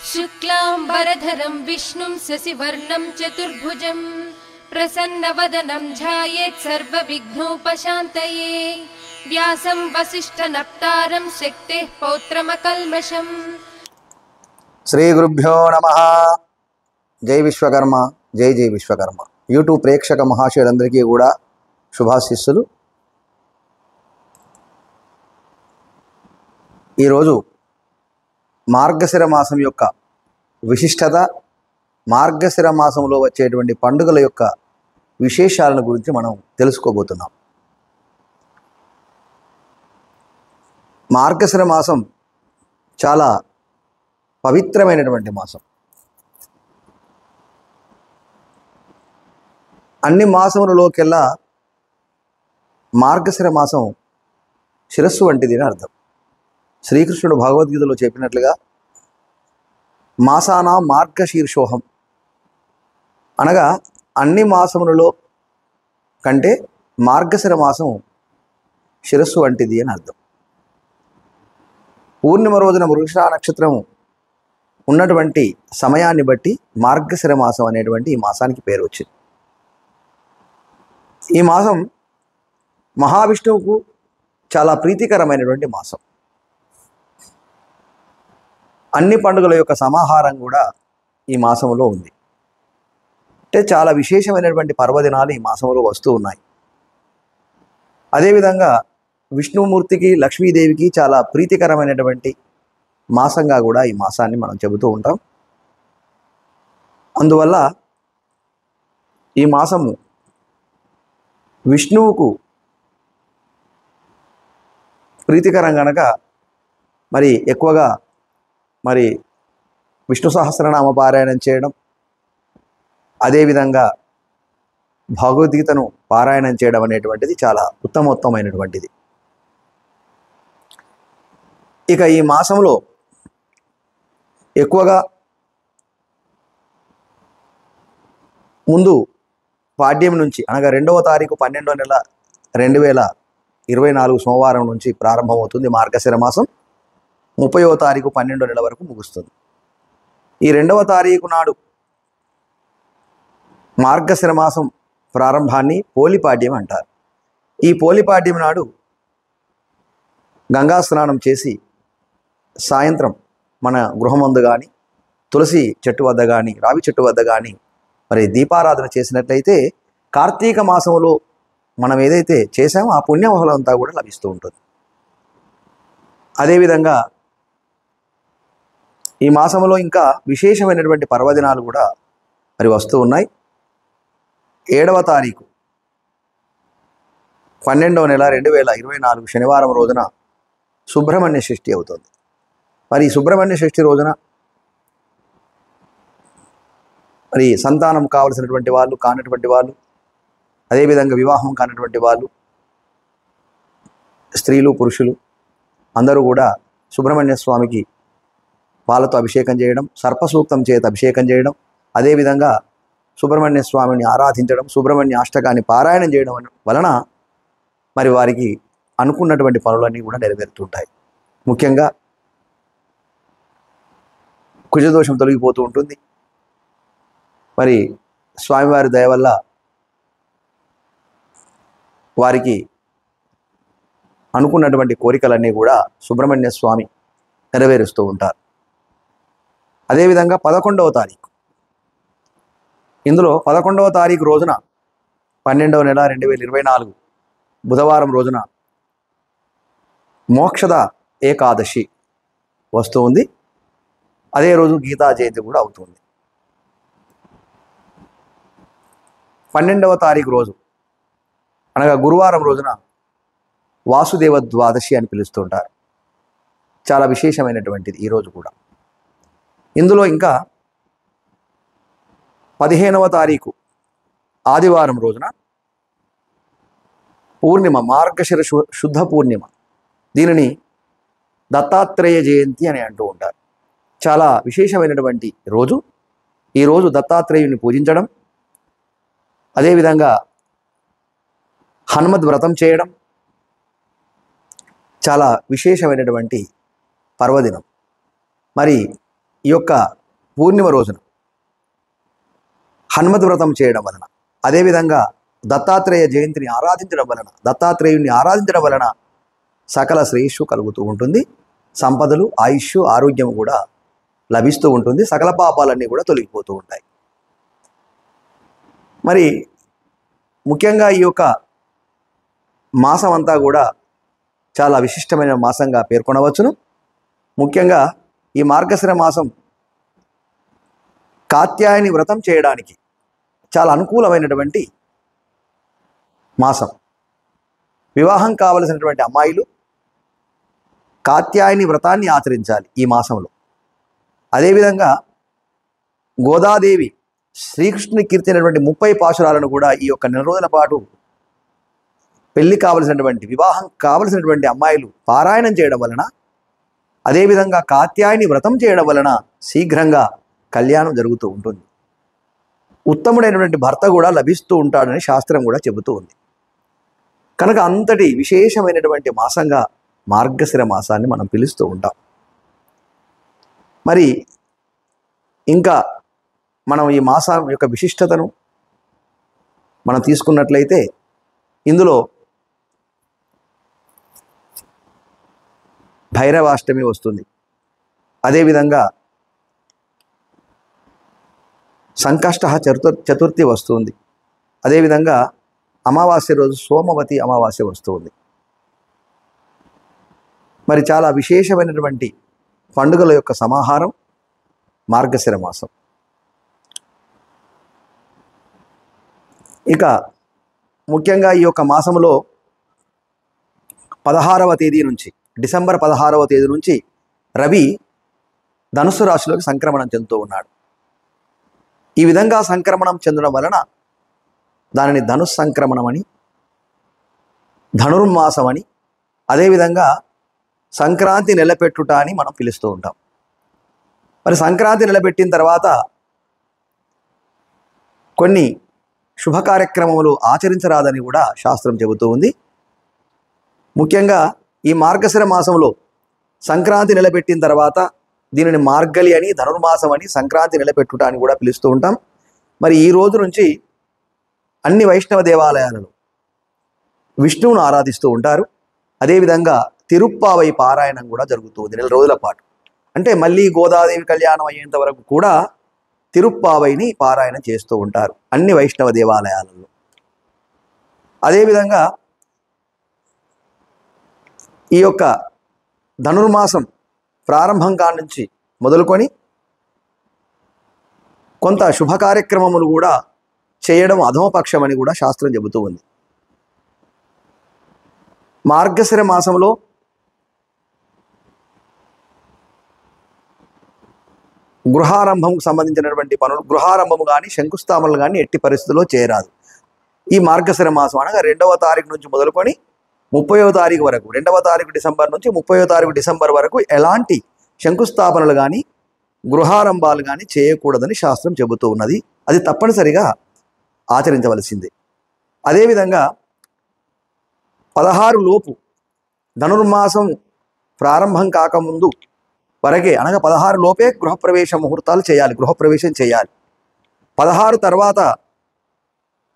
शुक्लांबरधरं विष्णुं शशिवर्णं चतुर्भुजं प्रसन्नवदनं ध्यायेत् सर्वविघ्नोपशान्तये व्यासं वसिष्ठनप्तारं शक्तेः पौत्रमकल्मषम्। శ్రీ గురుభ్యో నమః. జై విశ్వకర్మ, జై జై విశ్వకర్మ. యూట్యూబ్ ప్రేక్షక మహాశయులందరికీ కూడా శుభాశీస్సులు. ఈరోజు మార్గశిర మాసం యొక్క విశిష్టత, మార్గశిర మాసంలో వచ్చేటువంటి పండుగల యొక్క విశేషాలను గురించి మనం తెలుసుకోబోతున్నాం. మార్గశిర మాసం చాలా పవిత్రమైనటువంటి మాసం. అన్ని మాసములలోకెల్లా మార్గశిర మాసం శిరస్సు వంటిది అని అర్థం. శ్రీకృష్ణుడు భగవద్గీతలో చెప్పినట్లుగా మాసానా మార్గశీర్షోహం అనగా అన్ని మాసములలో కంటే మార్గశిర మాసం శిరస్సు వంటిది అని అర్థం. పూర్ణిమ రోజున మృగశిర నక్షత్రం ఉన్నటువంటి సమయాన్ని బట్టి మార్గశిర మాసం అనేటువంటి ఈ మాసానికి పేరు వచ్చింది. ఈ మాసం మహావిష్ణువుకు చాలా ప్రీతికరమైనటువంటి మాసం. అన్ని పండుగల యొక్క సమాహారం కూడా ఈ మాసంలో ఉంది. అంటే చాలా విశేషమైనటువంటి పర్వదినాలు ఈ మాసంలో వస్తూ ఉన్నాయి. అదేవిధంగా విష్ణుమూర్తికి, లక్ష్మీదేవికి చాలా ప్రీతికరమైనటువంటి మాసంగా కూడా ఈ మాసాన్ని మనం చెబుతూ ఉంటాం. అందువల్ల ఈ మాసము విష్ణువుకు ప్రీతికరం గనక మరి ఎక్కువగా మరి విష్ణు సహస్రనామ పారాయణం చేయడం, అదేవిధంగా భగవద్గీతను పారాయణం చేయడం అనేటువంటిది చాలా ఉత్తమోత్తమైనటువంటిది. ఇక ఈ మాసంలో ఎక్కువగా ముందు పాడ్యం నుంచి అనగా 2వ తారీఖు 12వ నెల 2024 సోమవారం నుంచి ప్రారంభమవుతుంది మార్గశిర మాసం. 30వ తారీఖు 12వ నెల వరకు ముగుస్తుంది. ఈ 2వ తారీఖు నాడు మార్గశిర మాసం ప్రారంభాన్ని పోలిపాడ్యం అంటారు. ఈ పోలిపాడ్యం నాడు గంగా స్నానం చేసి సాయంత్రం మన గృహమందు కానీ, తులసి చెట్టు వద్ద కానీ, రావి చెట్టు వద్ద కానీ మరి దీపారాధన చేసినట్లయితే కార్తీక మాసంలో మనం ఏదైతే చేసామో ఆ పుణ్యఫలం అంతా కూడా లభిస్తూ ఉంటుంది. అదేవిధంగా ఈ మాసంలో ఇంకా విశేషమైనటువంటి పర్వదినాలు కూడా మరి వస్తూ ఉన్నాయి. 7వ తారీఖు 12వ నెల 2024 శనివారం రోజున సుబ్రహ్మణ్య షష్ఠి అవుతుంది. మరి సుబ్రహ్మణ్య షష్ఠి రోజున మరి సంతానం కావలసినటువంటి వాళ్ళు, కానటువంటి వాళ్ళు, అదేవిధంగా వివాహం కానటువంటి వాళ్ళు, స్త్రీలు పురుషులు అందరూ కూడా సుబ్రహ్మణ్య స్వామికి పాలతో అభిషేకం చేయడం, సర్పసూక్తం చేత అభిషేకం చేయడం, అదేవిధంగా సుబ్రహ్మణ్య స్వామిని ఆరాధించడం, సుబ్రహ్మణ్య అష్టకాన్ని పారాయణం చేయడం వలన మరి వారికి అనుకున్నటువంటి పనులన్నీ కూడా నెరవేరుతుంటాయి. ముఖ్యంగా కుజదోషం తొలగిపోతూ ఉంటుంది. మరి స్వామివారి దయ వల్ల వారికి అనుకున్నటువంటి కోరికలన్నీ కూడా సుబ్రహ్మణ్య స్వామి నెరవేరుస్తూ ఉంటారు. అదేవిధంగా 11వ తారీఖు, ఇందులో 11వ తారీఖు రోజున 12వ నెల 2024 బుధవారం రోజున మోక్షద ఏకాదశి వస్తూ ఉంది. అదే రోజు గీతా జయంతి కూడా అవుతుంది. 12వ తారీఖు రోజు అనగా గురువారం రోజున వాసుదేవ ద్వాదశి అని పిలుస్తుంటారు. చాలా విశేషమైనటువంటిది ఈరోజు కూడా. ఇందులో ఇంకా 15వ తారీఖు ఆదివారం రోజున పూర్ణిమ, మార్గశిర శుద్ధ పూర్ణిమ. దీనిని దత్తాత్రేయ జయంతి అని అంటూ ఉంటారు. చాలా విశేషమైనటువంటి రోజు. ఈరోజు దత్తాత్రేయుని పూజించడం, అదేవిధంగా హనుమద్ వ్రతం చేయడం, చాలా విశేషమైనటువంటి పర్వదినం. మరి ఈ యొక్క పూర్ణిమ రోజున హనుమత్ వ్రతం చేయడం వలన, అదేవిధంగా దత్తాత్రేయ జయంతిని ఆరాధించడం వలన, దత్తాత్రేయుని ఆరాధించడం వలన సకల శ్రేయస్సు కలుగుతూ ఉంటుంది. సంపదలు, ఆయుష్, ఆరోగ్యం కూడా లభిస్తూ ఉంటుంది. సకల పాపాలన్నీ కూడా తొలగిపోతూ ఉంటాయి. మరి ముఖ్యంగా ఈ యొక్క మాసం అంతా కూడా చాలా విశిష్టమైన మాసంగా పేర్కొనవచ్చును. ముఖ్యంగా ఈ మార్గశిర మాసం కాత్యాయని వ్రతం చేయడానికి చాలా అనుకూలమైనటువంటి మాసం. వివాహం కావలసినటువంటి అమ్మాయిలు కాత్యాయని వ్రతాన్ని ఆచరించాలి ఈ మాసంలో. అదేవిధంగా గోదాదేవి శ్రీకృష్ణుని కీర్తినటువంటి 30 పాశురాలను కూడా ఈ యొక్క నెల రోజుల పాటు పెళ్లి కావలసినటువంటి, వివాహం కావలసినటువంటి అమ్మాయిలు పారాయణం చేయడం వలన, అదేవిధంగా కాత్యాయని వ్రతం చేయడం వలన శీఘ్రంగా కళ్యాణం జరుగుతూ ఉంటుంది. ఉత్తముడైనటువంటి భర్త కూడా లభిస్తూ ఉంటాడని శాస్త్రం కూడా చెబుతూ ఉంది. కనుక అంతటి విశేషమైనటువంటి మాసంగా మార్గశిర మాసాన్ని మనం పిలుస్తూ ఉంటాం. మరి ఇంకా మనం ఈ మాసం యొక్క విశిష్టతను మనం తీసుకున్నట్లయితే ఇందులో భైరవాష్టమి వస్తుంది. అదేవిధంగా సంకష్ట చతుర్థి వస్తుంది. అదేవిధంగా అమావాస్య రోజు సోమవతి అమావాస్య వస్తుంది. మరి చాలా విశేషమైనటువంటి పండుగల యొక్క సమాహారం మార్గశిర మాసం. ఇక ముఖ్యంగా ఈ యొక్క మాసంలో 16వ తేదీ నుంచి, డిసెంబర్ 16వ తేదీ నుంచి రవి ధనుస్సు రాశిలోకి సంక్రమణం చెందుతూ ఉన్నాడు. ఈ విధంగా సంక్రమణం చెందడం వలన దానిని ధనుస్ సంక్రమణం అని, ధనుర్మాసం అని, అదేవిధంగా సంక్రాంతి నిలబెట్టుట అని మనం పిలుస్తూ ఉంటాం. మరి సంక్రాంతి నిలబెట్టిన తర్వాత కొన్ని శుభ కార్యక్రమములు ఆచరించరాదని కూడా శాస్త్రం చెబుతూ ఉంది. ముఖ్యంగా ఈ మార్గశిర మాసంలో సంక్రాంతి నిలబెట్టిన తర్వాత దీనిని మార్గలి అని, ధనుర్మాసం అని, సంక్రాంతి నిలబెట్టుట అని కూడా పిలుస్తూ ఉంటాం. మరి ఈ రోజు నుంచి అన్ని వైష్ణవ దేవాలయాలలో విష్ణువును ఆరాధిస్తూ ఉంటారు. అదేవిధంగా తిరుప్పావై పారాయణం కూడా జరుగుతుంది 4 రోజుల పాటు. అంటే మళ్ళీ గోదాదేవి కళ్యాణం అయ్యేంత వరకు కూడా తిరుప్పావైని పారాయణం చేస్తూ ఉంటారు అన్ని వైష్ణవ దేవాలయాలలో. అదేవిధంగా ఈ యొక్క ధనుర్మాసం ప్రారంభం కాడి నుంచి మొదలుకొని కొంత శుభ కార్యక్రమములు కూడా చేయడం అధమపక్షం అని కూడా శాస్త్రం చెబుతూ ఉంది. మార్గశిర మాసంలో గృహారంభంకు సంబంధించినటువంటి పనులు, గృహారంభము కానీ శంకుస్థాపనలు కానీ ఎట్టి పరిస్థితుల్లో చేయరాదు. ఈ మార్గశిర మాసం అనగా 2వ తారీఖు నుంచి మొదలుకొని 30వ తారీఖు వరకు, 2వ తారీఖు డిసెంబర్ నుంచి 30వ తారీఖు డిసెంబర్ వరకు ఎలాంటి శంకుస్థాపనలు కానీ గృహారంభాలు కానీ చేయకూడదని శాస్త్రం చెబుతూ ఉన్నది. అది తప్పనిసరిగా ఆచరించవలసిందే. అదేవిధంగా 16 లోపు ధనుర్మాసం ప్రారంభం కాకముందు వరకే, అనగా 16 లోపే గృహప్రవేశ ముహూర్తాలు చేయాలి, గృహప్రవేశం చేయాలి. 16 తర్వాత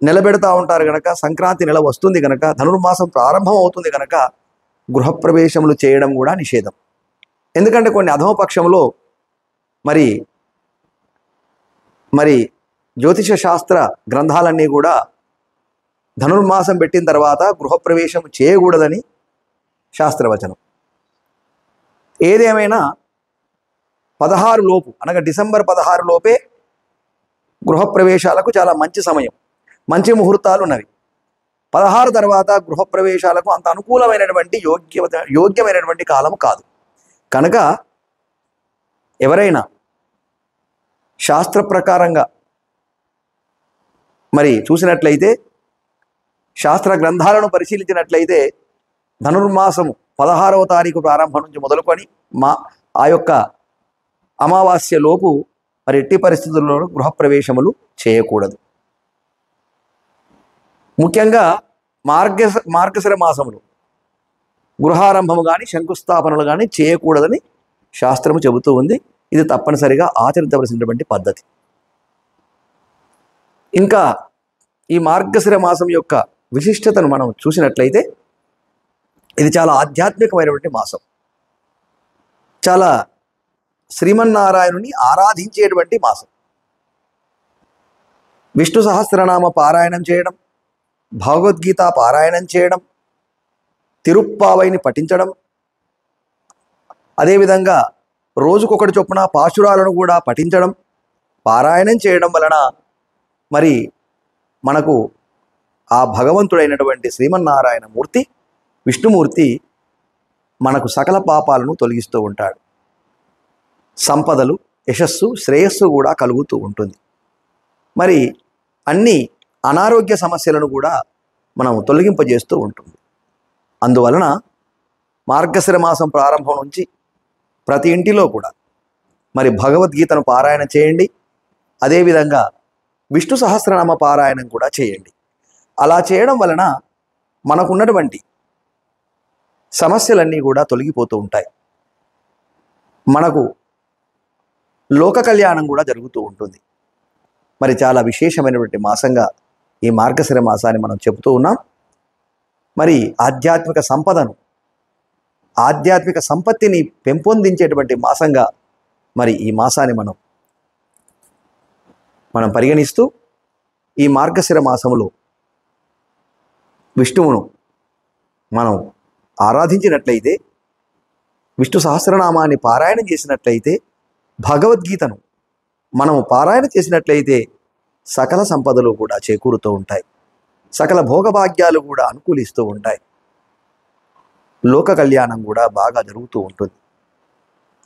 నిలబెడతా ఉంటారు కనుక, సంక్రాంతి నెల వస్తుంది కనుక, ధనుర్మాసం ప్రారంభం అవుతుంది కనుక గృహప్రవేశములు చేయడం కూడా నిషేధం. ఎందుకంటే కొన్ని అధమపక్షంలో మరి జ్యోతిష శాస్త్ర గ్రంథాలన్నీ కూడా ధనుర్మాసం పెట్టిన తర్వాత గృహప్రవేశం చేయకూడదని శాస్త్రవచనం. ఏదేమైనా 16 లోపు, అనగా డిసెంబర్ 16 లోపే గృహప్రవేశాలకు చాలా మంచి సమయం, మంచి ముహూర్తాలు ఉన్నవి. 16 తర్వాత గృహప్రవేశాలకు అంత అనుకూలమైనటువంటి యోగ్యమైనటువంటి కాలం కాదు. కనుక ఎవరైనా శాస్త్ర ప్రకారంగా మరి చూసినట్లయితే, శాస్త్ర గ్రంథాలను పరిశీలించినట్లయితే ధనుర్మాసము 16వ తారీఖు ప్రారంభం నుంచి మొదలుకొని ఆ యొక్క అమావాస్య లోపు మరి ఎట్టి పరిస్థితుల్లోనూ గృహప్రవేశములు చేయకూడదు. ముఖ్యంగా మార్గశిర మాసములు గృహారంభము కానీ శంకుస్థాపనలు కానీ చేయకూడదని శాస్త్రము చెబుతూ ఉంది. ఇది తప్పనిసరిగా ఆచరించవలసినటువంటి పద్ధతి. ఇంకా ఈ మార్గశిర మాసం యొక్క విశిష్టతను మనం చూసినట్లయితే ఇది చాలా ఆధ్యాత్మికమైనటువంటి మాసం. చాలా శ్రీమన్నారాయణుని ఆరాధించేటువంటి మాసం. విష్ణు సహస్రనామ పారాయణం చేయడం, భగవద్గీత పారాయణం చేయడం, తిరుప్పావైని పఠించడం, అదేవిధంగా రోజుకొకటి చొప్పున పాశురాలను కూడా పఠించడం, పారాయణం చేయడం వలన మరి మనకు ఆ భగవంతుడైనటువంటి శ్రీమన్నారాయణ మూర్తి, విష్ణుమూర్తి మనకు సకల పాపాలను తొలగిస్తూ ఉంటాడు. సంపదలు, యశస్సు, శ్రేయస్సు కూడా కలుగుతూ ఉంటుంది. మరి అన్ని అనారోగ్య సమస్యలను కూడా మనం తొలగింపజేస్తూ ఉంటుంది. అందువలన మార్గశిర మాసం ప్రారంభం నుంచి ప్రతి ఇంటిలో కూడా మరి భగవద్గీతను పారాయణ చేయండి. అదేవిధంగా విష్ణు సహస్రనామ పారాయణం కూడా చేయండి. అలా చేయడం వలన మనకున్నటువంటి సమస్యలన్నీ కూడా తొలగిపోతూ ఉంటాయి. మనకు లోక కళ్యాణం కూడా జరుగుతూ ఉంటుంది. మరి చాలా విశేషమైనటువంటి మాసంగా ఈ మార్గశిర మాసాన్ని మనం చెబుతూ ఉన్నాం. మరి ఆధ్యాత్మిక సంపదను, ఆధ్యాత్మిక సంపత్తిని పెంపొందించేటువంటి మాసంగా మరి ఈ మాసాన్ని మనం పరిగణిస్తూ ఈ మార్గశిర మాసములో విష్ణువును మనం ఆరాధించినట్లయితే, విష్ణు సహస్రనామాన్ని పారాయణ చేసినట్లయితే, భగవద్గీతను మనం పారాయణ చేసినట్లయితే సకల సంపదలు కూడా చేకూరుతూ ఉంటాయి. సకల భోగభాగ్యాలు కూడా అనుకూలిస్తూ ఉంటాయి. లోక కళ్యాణం కూడా బాగా జరుగుతూ ఉంటుంది.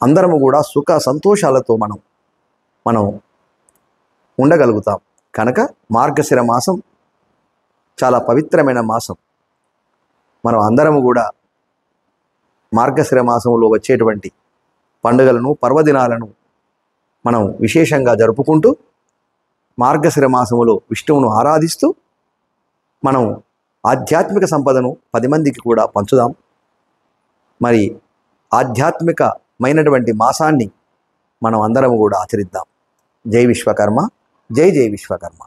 అందరము కూడా సుఖ సంతోషాలతో మనం ఉండగలుగుతాం. కనుక మార్గశిర మాసం చాలా పవిత్రమైన మాసం. మనం అందరము కూడా మార్గశిర మాసంలో వచ్చేటువంటి పండుగలను, పర్వదినాలను మనం విశేషంగా జరుపుకుంటూ మార్గశిర మాసములో విష్ణువును ఆరాధిస్తూ మనం ఆధ్యాత్మిక సంపదను 10 మందికి కూడా పంచుదాం. మరి ఆధ్యాత్మికమైనటువంటి మాసాన్ని మనం అందరం కూడా ఆచరిద్దాం. జై విశ్వకర్మ, జై జై విశ్వకర్మ.